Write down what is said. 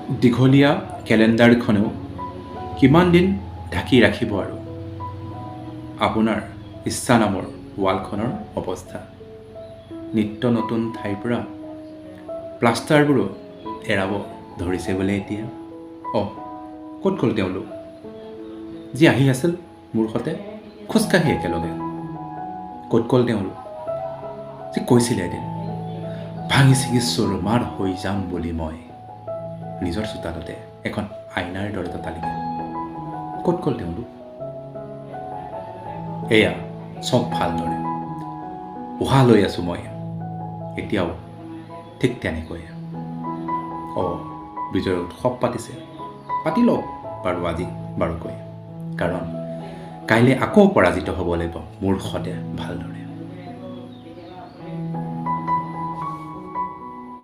দীঘলীয়া কেলেণ্ডাৰখনেও কিমান দিন ঢাকি ৰাখিব আৰু আপোনাৰ ইচ্ছা নামৰ ৱালখনৰ অৱস্থা। নিত্য নতুন ঠাইৰ পৰা প্লাষ্টাৰবোৰো এৰাব ধৰিছে বোলে এতিয়া। ক'ত গ'ল তেওঁলোক? যি আহি আছিল মোৰ সতে খোজকাঢ়ি একেলগে, ক'ত গ'ল তেওঁলোক? যি কৈছিলে এদিন ভাঙি ছিঙি চুৰমাৰ হৈ যাম বুলি মই, নিজৰ চোতালতে এখন আইনাৰ দৰে তালিকা, ক'ত গ'ল তেওঁলোক? এয়া চব ভালদৰে উশাহ লৈ আছোঁ মই এতিয়াও, ঠিক তেনেকৈ। বিজয়ৰ উৎসৱ পাতিছে, পাতি লওক বাৰু আজি বাৰুকৈ, কাৰণ কাইলৈ আকৌ পৰাজিত হ'ব লাগিব মোৰ সতে ভালদৰে।